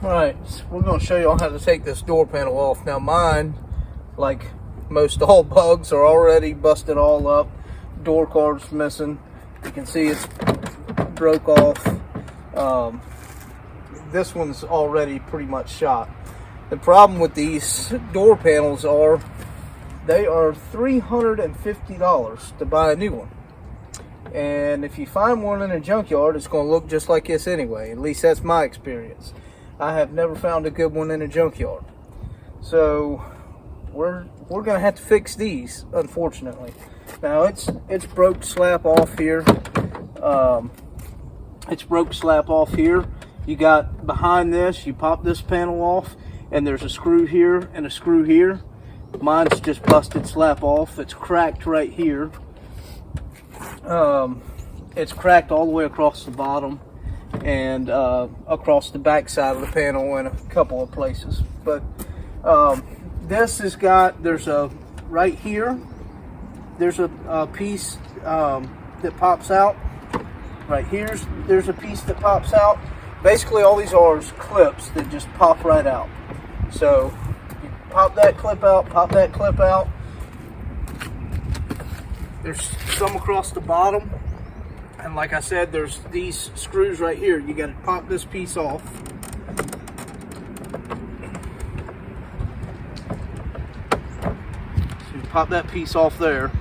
Alright, so we're going to show you all how to take this door panel off. Now mine, like most all bugs, are already busted all up. Door card's missing. You can see it's broke off. This one's already pretty much shot. The problem with these door panels are they are $350 to buy a new one. And if you find one in a junkyard, it's going to look just like this anyway. At least that's my experience. I have never found a good one in a junkyard. So we're going to have to fix these, unfortunately. Now it's broke slap off here. It's broke slap off here. You got behind this, you pop this panel off, and there's a screw here and a screw here. Mine's just busted slap off. It's cracked right here. It's cracked all the way across the bottom and across the back side of the panel in a couple of places. But this has got, there's a right here, there's a piece that pops out. Right here, there's a piece that pops out. Basically all these are is clips that just pop right out. So you pop that clip out, pop that clip out. There's some across the bottom. And like I said, there's these screws right here. You got to pop this piece off. So you pop that piece off there.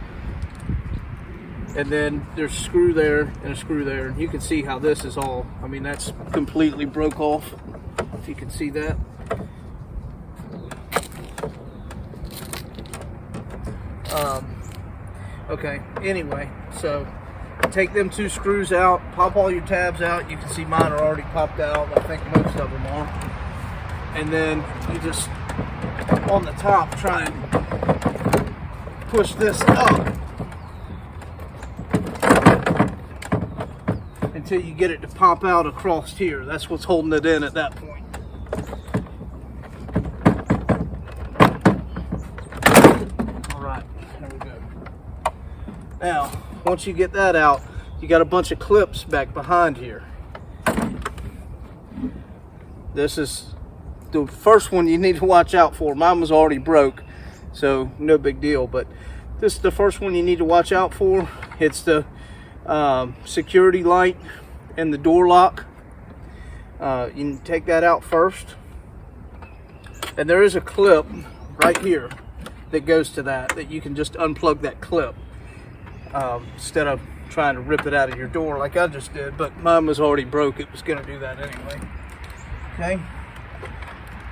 And then there's a screw there and a screw there. And you can see how this is all, I mean, that's completely broke off. If you can see that. Okay, anyway, so take them two screws out, pop all your tabs out. You can see mine are already popped out. I think most of them are. And then you just, on the top, try and push this up until you get it to pop out across here. That's what's holding it in at that point. All right, there we go. Now, once you get that out, you got a bunch of clips back behind here. This is the first one you need to watch out for. Mine was already broke, so no big deal, but this is the first one you need to watch out for. It's the security light and the door lock. You can take that out first. And there is a clip right here that goes to that you can just unplug that clip. Instead of trying to rip it out of your door like I just did, but mine was already broke. It was going to do that anyway. Okay.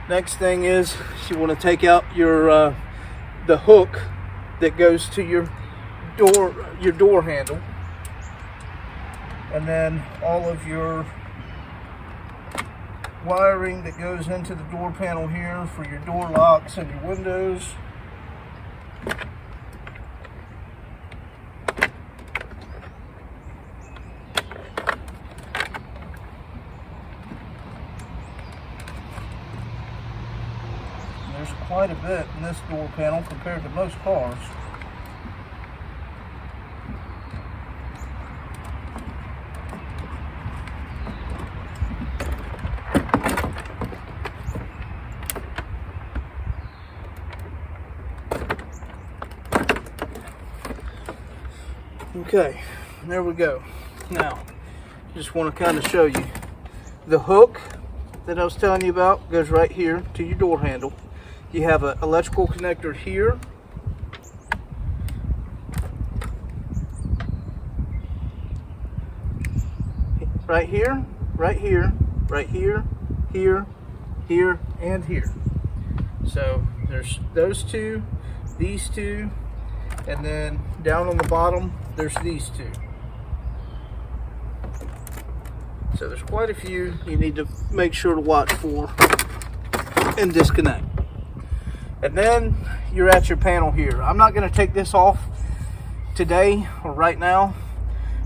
Next thing is you want to take out your the hook that goes to your door handle, and then all of your wiring that goes into the door panel here for your door locks and your windows. There's quite a bit in this door panel compared to most cars. Okay, there we go. Now, just want to kind of show you the hook that I was telling you about goes right here to your door handle. You have an electrical connector here, right here, right here, right here, here, here, and here. So there's those two, these two, and then down on the bottom there's these two. So there's quite a few you need to make sure to watch for and disconnect. And then you're at your panel here. I'm not going to take this off today or right now,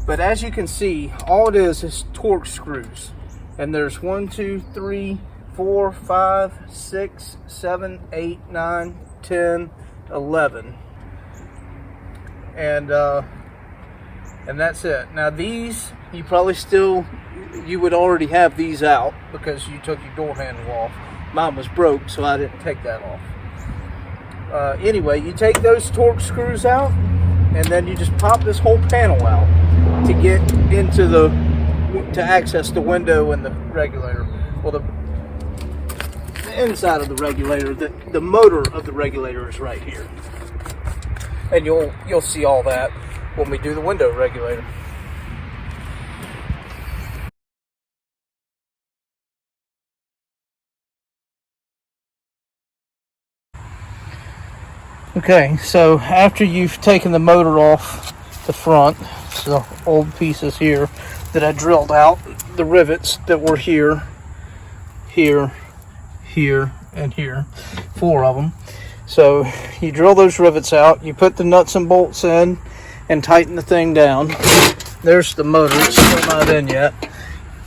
but as you can see, all it is torque screws. And there's 1, 2, 3, 4, 5, 6, 7, 8, 9, 10, 11. And that's it. Now these, you probably still, you would already have these out because you took your door handle off. Mine was broke, so I didn't take that off. Anyway, you take those torque screws out, and then you just pop this whole panel out to get into to access the window and the regulator. Well, the inside of the regulator, the motor of the regulator is right here, and you'll see all that when we do the window regulator. Okay, so after you've taken the motor off the front, so the old pieces here that I drilled out, the rivets that were here, here, here, and here, 4 of them. So you drill those rivets out, you put the nuts and bolts in, and tighten the thing down. There's the motor, it's still not in yet.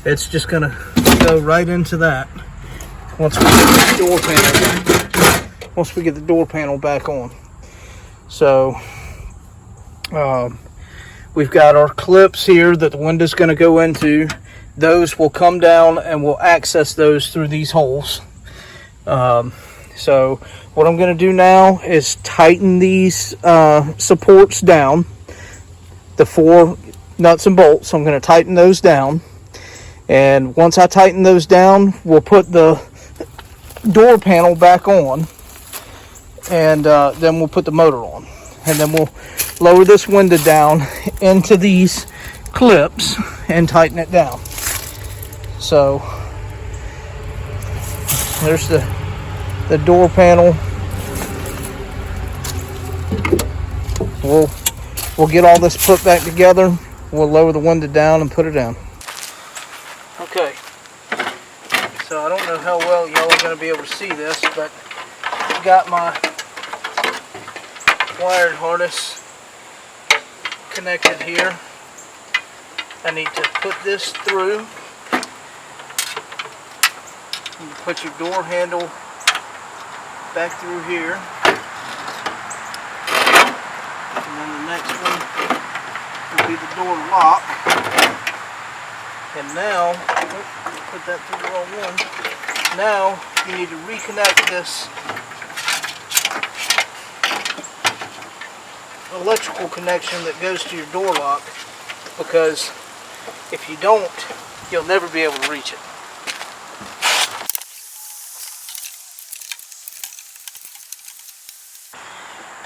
It's just gonna go right into that once we get the door panel. Once we get the door panel back on. So we've got our clips here that the window's going to go into. Those will come down and we'll access those through these holes. So what I'm going to do now is tighten these supports down, the 4 nuts and bolts. I'm going to tighten those down, and once I tighten those down, we'll put the door panel back on, and then we'll put the motor on, and then we'll lower this window down into these clips and tighten it down. So there's the door panel. We'll get all this put back together. We'll lower the window down and put it down. Okay, so I don't know how well y'all are going to be able to see this, but I got my wired harness connected here. I need to put this through. You put your door handle back through here, and then the next one will be the door lock. And now, put that through the wrong one. Now you need to reconnect this electrical connection that goes to your door lock, because if you don't, you'll never be able to reach it.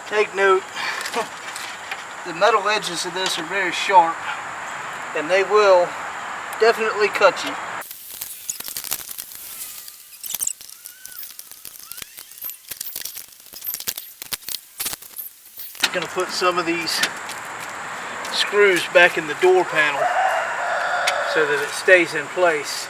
Take note, the metal edges of this are very sharp, and they will definitely cut you. I'm going to put some of these screws back in the door panel so that it stays in place.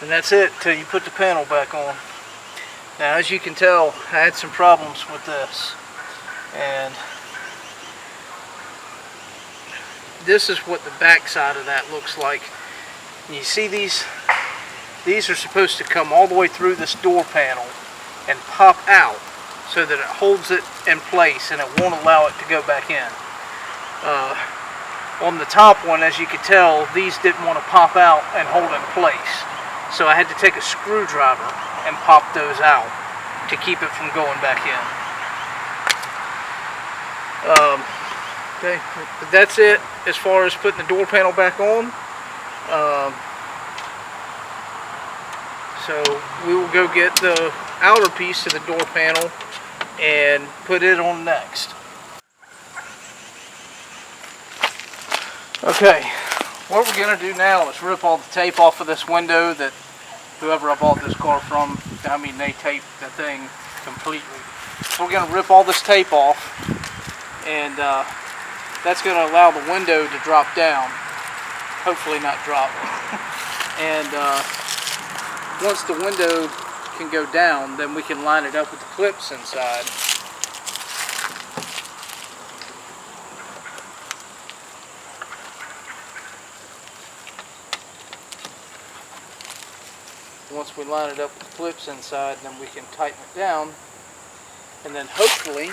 And that's it till you put the panel back on. Now, as you can tell, I had some problems with this, and this is what the back side of that looks like. And you see these are supposed to come all the way through this door panel and pop out so that it holds it in place and it won't allow it to go back in. On the top one, as you can tell, these didn't want to pop out and hold in place. So I had to take a screwdriver and pop those out to keep it from going back in. Okay, but that's it as far as putting the door panel back on. So we will go get the outer piece of the door panel and put it on next. Okay, what we're going to do now is rip all the tape off of this window that whoever I bought this car from, I mean, they taped the thing completely. So we're going to rip all this tape off, and that's going to allow the window to drop down. Hopefully not drop. And once the window can go down, then we can line it up with the clips inside. Once we line it up with the clips inside, then we can tighten it down, and then hopefully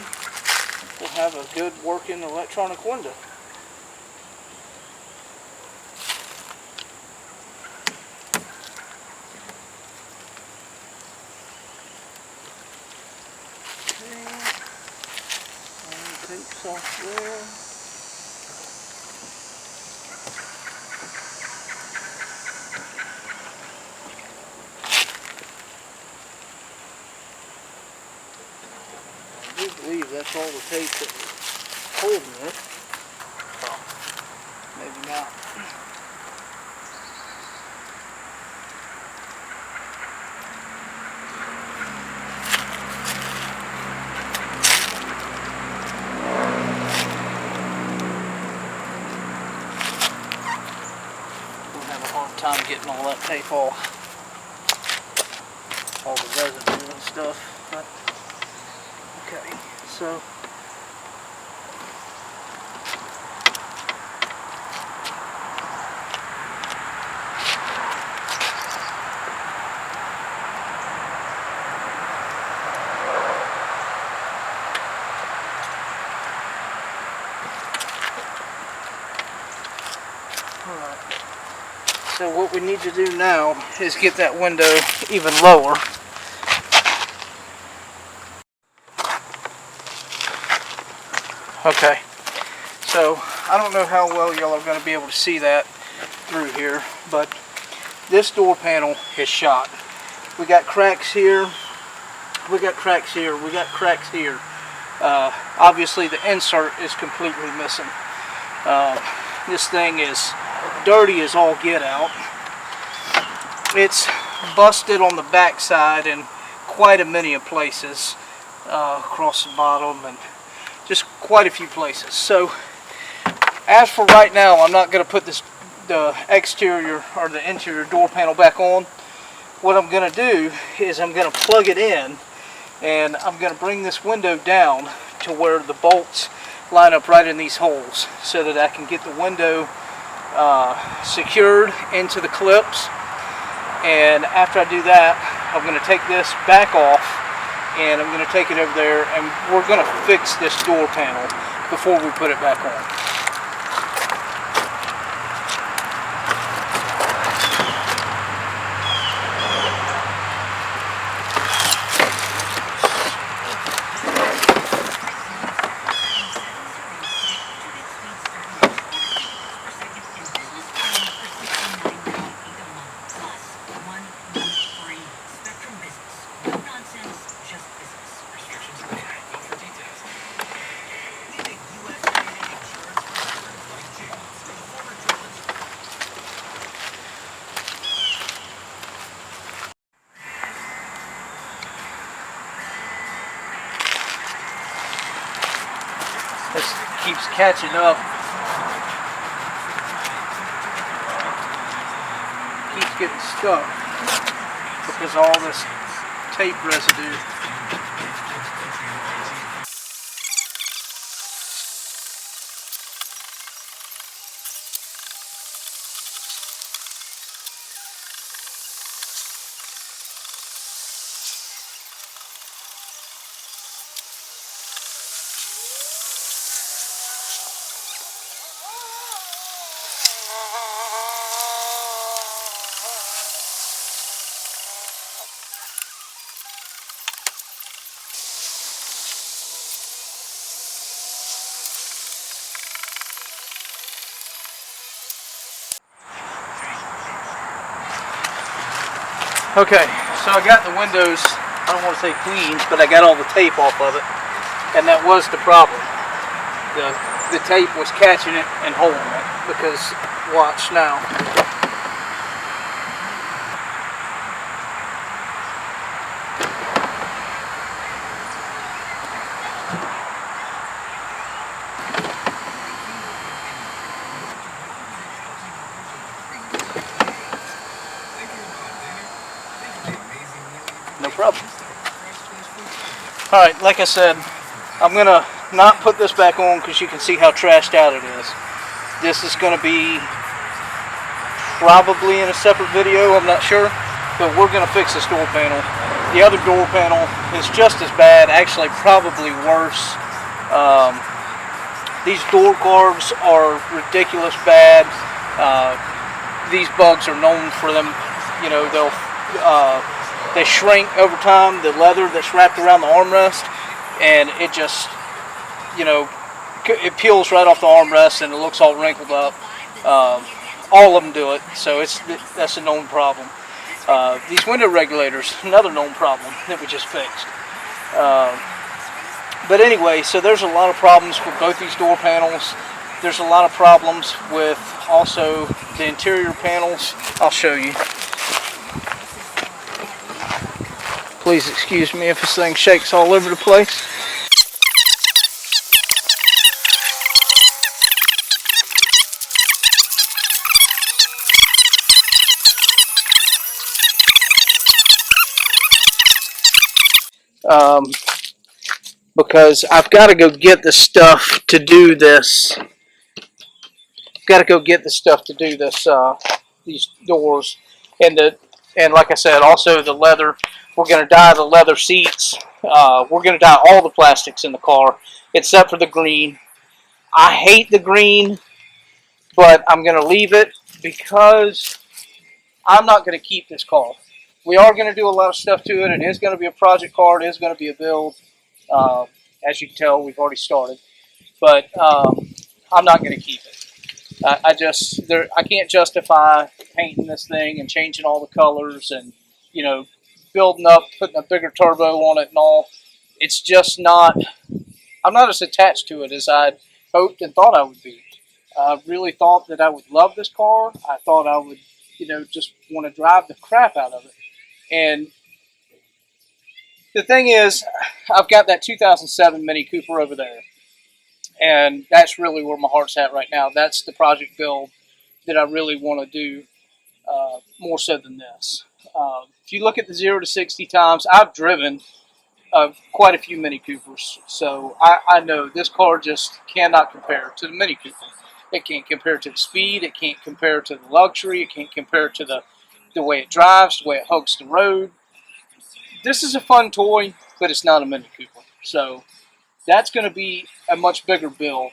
we'll have a good working electronic window. Okay, tape's off there. I believe that's all the tape that was holding it. Well, maybe not. We'll have a hard time getting all that tape off. All the residue and stuff. But okay, so alright. So what we need to do now is get that window even lower. Okay, so I don't know how well y'all are going to be able to see that through here, but this door panel is shot. We got cracks here, we got cracks here, we got cracks here. Obviously the insert is completely missing. This thing is dirty as all get out. It's busted on the back side in quite a many places, across the bottom and just quite a few places. So as for right now, I'm not going to put the exterior or the interior door panel back on. What I'm going to do is I'm going to plug it in, and I'm going to bring this window down to where the bolts line up right in these holes so that I can get the window secured into the clips. And after I do that, I'm going to take this back off, and I'm going to take it over there, and we're going to fix this door panel before we put it back on. This keeps catching up. Keeps getting stuck. because of all this tape residue. Okay, so I got the windows, I don't want to say cleaned, but I got all the tape off of it, and that was the problem. The tape was catching it and holding it, because, watch now. No problem. Alright, like I said, I'm going to not put this back on because you can see how trashed out it is. This is going to be probably in a separate video, I'm not sure, but we're going to fix this door panel. The other door panel is just as bad, actually probably worse. These door guards are ridiculous bad. These bugs are known for them, you know, they shrink over time, the leather that's wrapped around the armrest, and it just, you know, it peels right off the armrest and it looks all wrinkled up. All of them do it, so that's a known problem. These window regulators, another known problem that we just fixed. But anyway, so there's a lot of problems with both these door panels. There's a lot of problems with also the interior panels. I'll show you. Please excuse me if this thing shakes all over the place. Because I've got to go get the stuff to do this. These doors, and like I said, also the leather. We're going to dye the leather seats. We're going to dye all the plastics in the car, except for the green. I hate the green, but I'm going to leave it because I'm not going to keep this car. We are going to do a lot of stuff to it. It is going to be a project car. It is going to be a build. As you can tell, we've already started. But I'm not going to keep it. I can't justify painting this thing and changing all the colors and, you know, building up, putting a bigger turbo on it and all. It's just not, I'm not as attached to it as I'd hoped and thought I would be. I really thought that I would love this car. I thought I would, you know, just want to drive the crap out of it. And the thing is, I've got that 2007 Mini Cooper over there. And that's really where my heart's at right now. That's the project build that I really want to do more so than this. If you look at the 0 to 60 times, I've driven quite a few Mini Coopers. So I know this car just cannot compare to the Mini Cooper. It can't compare to the speed. It can't compare to the luxury. It can't compare to the way it drives, the way it hugs the road. This is a fun toy, but it's not a Mini Cooper. So that's going to be a much bigger build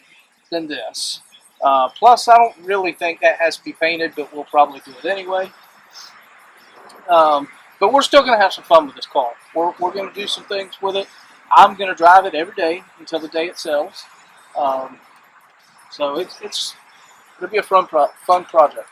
than this. Plus, I don't really think that has to be painted, but we'll probably do it anyway. But we're still going to have some fun with this car. We're going to do some things with it. I'm going to drive it every day until the day it sells. So it's going to be a fun project.